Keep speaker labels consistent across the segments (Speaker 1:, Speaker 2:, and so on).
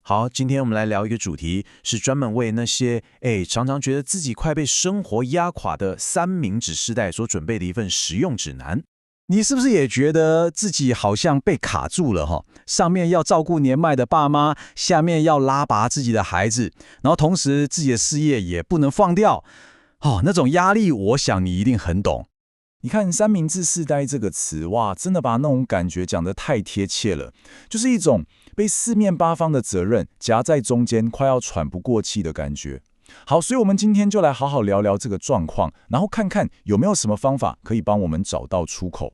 Speaker 1: 好，今天我们来聊一个主题，是专门为那些常常觉得自己快被生活压垮的三明治世代所准备的一份实用指南。
Speaker 2: 你是不是也觉得自己好像被卡住了哈？上面要照顾年迈的爸妈，下面要拉拔自己的孩子，然后同时自己的事业也不能放掉，那种压力，我想你一定很懂。
Speaker 3: 你看“三明治世代”这个词，哇，真的把那种感觉讲得太贴切了，就是一种被四面八方的责任夹在中间，快要喘不过气的感觉。好，所以我们今天就来好好聊聊这个状况，然后看看有没有什么方法可以帮我们找到出口。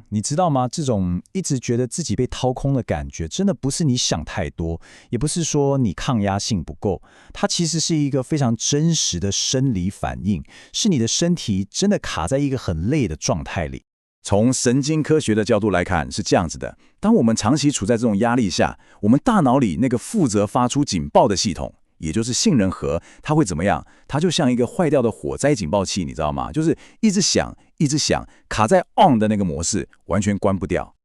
Speaker 2: 你知道吗？这种一直觉得自己被掏空的感觉，真的不是你想太多，也不是说你抗压性不够，它其实是一个非常真实的生理反应，是你的身体真的卡在一个很累的状态里。
Speaker 3: 从神经科学的角度来看，是这样子的：当我们长期处在这种压力下，我们大脑里那个负责发出警报的系统，也就是杏仁核，它会怎么样？它就像一个坏掉的火灾警报器，你知道吗？就是一直响，一直响，卡在 on 的那个模式，完全关不掉。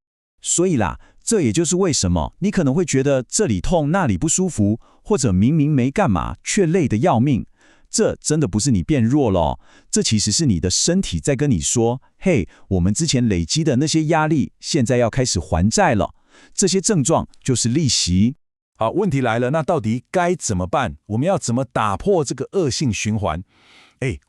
Speaker 2: 所以啦，这也就是为什么你可能会觉得这里痛那里不舒服，或者明明没干嘛却累得要命。这真的不是你变弱了，这其实是你的身体在跟你说：嘿，我们之前累积的那些压力，现在要开始还债了。这些症状就是利息。
Speaker 4: 好，问题来了，那到底该怎么办？我们要怎么打破这个恶性循环？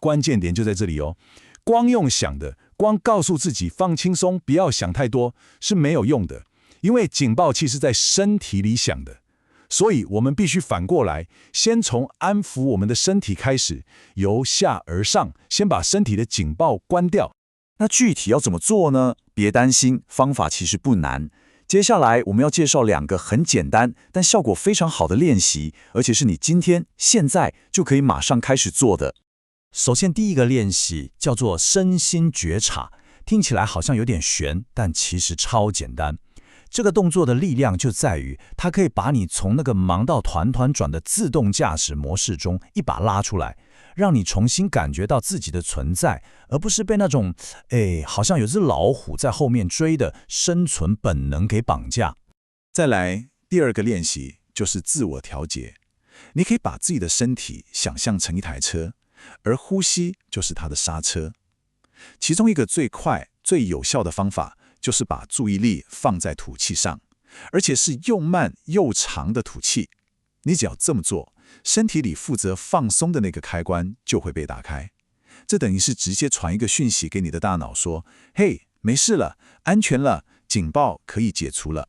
Speaker 4: 关键点就在这里哦。光用想的，光告诉自己放轻松，不要想太多，是没有用的，因为警报器是在身体里响的。所以我们必须反过来，先从安抚我们的身体开始，由下而上，先把身体的警报关掉。
Speaker 3: 那具体要怎么做呢？别担心，方法其实不难。接下来我们要介绍2个很简单但效果非常好的练习，而且是你今天现在就可以马上开始做的。
Speaker 2: 首先，第一个练习叫做身心觉察，听起来好像有点悬，但其实超简单。这个动作的力量就在于，它可以把你从那个忙到团团转的自动驾驶模式中一把拉出来，让你重新感觉到自己的存在，而不是被那种好像有只老虎在后面追的生存本能给绑架。
Speaker 4: 再来，第2个练习就是自我调节。你可以把自己的身体想象成一台车，而呼吸就是它的刹车。其中一个最快、最有效的方法，就是把注意力放在吐气上，而且是又慢又长的吐气。你只要这么做，身体里负责放松的那个开关就会被打开。这等于是直接传一个讯息给你的大脑说：嘿，没事了，安全了，警报可以解除了。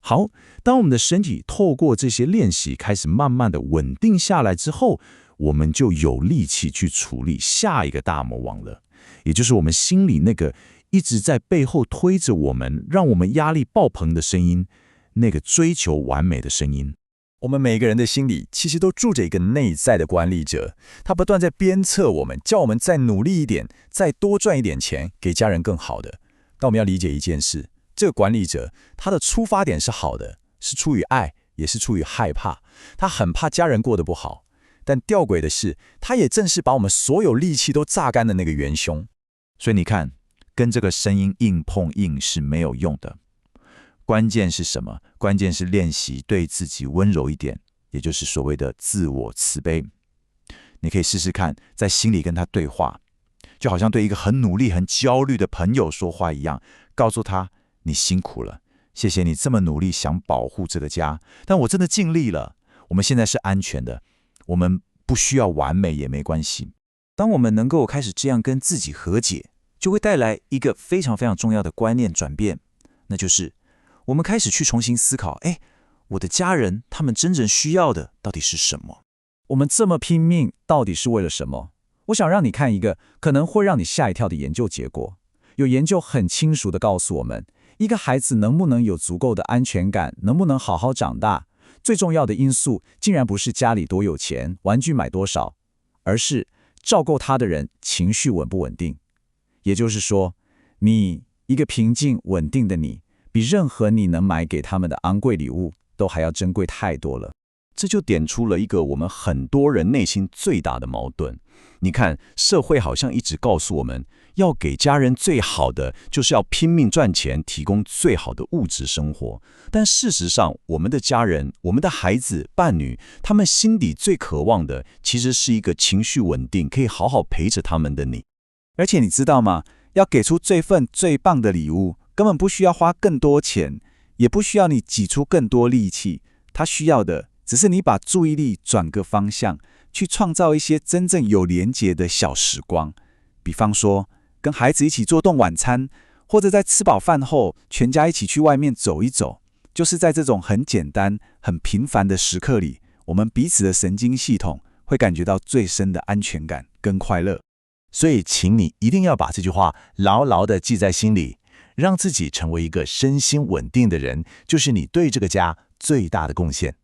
Speaker 2: 好，当我们的身体透过这些练习开始慢慢的稳定下来之后，我们就有力气去处理下一个大魔王了，也就是我们心里那个一直在背后推着我们，让我们压力爆棚的声音，那个追求完美的声音。
Speaker 3: 我们每个人的心里其实都住着一个内在的管理者，他不断在鞭策我们，叫我们再努力一点，再多赚一点钱，给家人更好的。但我们要理解一件事，这个管理者他的出发点是好的，是出于爱，也是出于害怕。他很怕家人过得不好，但吊诡的是，他也正是把我们所有力气都榨干的那个元凶。所以你看，跟这个声音硬碰硬是没有用的。关键是什么？关键是练习对自己温柔一点，也就是所谓的自我慈悲。你可以试试看，在心里跟他对话，就好像对一个很努力、很焦虑的朋友说话一样，告诉他：你辛苦了，谢谢你这么努力想保护这个家，但我真的尽力了。我们现在是安全的，我们不需要完美也没关系。当我们能够开始这样跟自己和解，就会带来一个非常非常重要的观念转变，那就是我们开始去重新思考，我的家人他们真正需要的到底是什么？我们这么拼命到底是为了什么？我想让你看一个可能会让你吓一跳的研究结果。有研究很清楚地告诉我们，一个孩子能不能有足够的安全感，能不能好好长大，最重要的因素竟然不是家里多有钱，玩具买多少，而是照顾他的人情绪稳不稳定。也就是说，你一个平静稳定的你，比任何你能买给他们的昂贵礼物都还要珍贵太多了。这就点出了一个我们很多人内心最大的矛盾。你看，社会好像一直告诉我们，要给家人最好的，就是要拼命赚钱，提供最好的物质生活。但事实上，我们的家人、我们的孩子、伴侣，他们心底最渴望的，其实是一个情绪稳定，可以好好陪着他们的你。
Speaker 4: 而且你知道吗？要给出这份最棒的礼物，根本不需要花更多钱，也不需要你挤出更多力气。他需要的，只是你把注意力转个方向，去创造一些真正有连结的小时光。比方说，跟孩子一起做顿晚餐，或者在吃饱饭后，全家一起去外面走一走。就是在这种很简单、很平凡的时刻里，我们彼此的神经系统会感觉到最深的安全感跟快乐。
Speaker 1: 所以，请你一定要把这句话牢牢地记在心里，让自己成为一个身心稳定的人，就是你对这个家最大的贡献。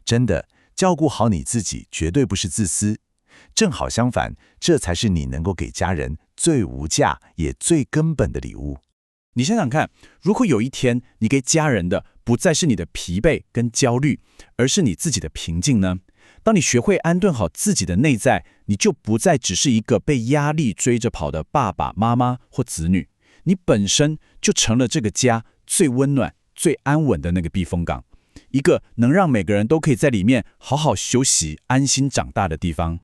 Speaker 1: 真的，照顾好你自己绝对不是自私，正好相反，这才是你能够给家人最无价也最根本的礼物。
Speaker 2: 你想想看，如果有一天你给家人的不再是你的疲惫跟焦虑，而是你自己的平静呢？当你学会安顿好自己的内在，你就不再只是一个被压力追着跑的爸爸妈妈或子女，你本身就成了这个家最温暖、最安稳的那个避风港，一个能让每个人都可以在里面好好休息、安心长大的地方。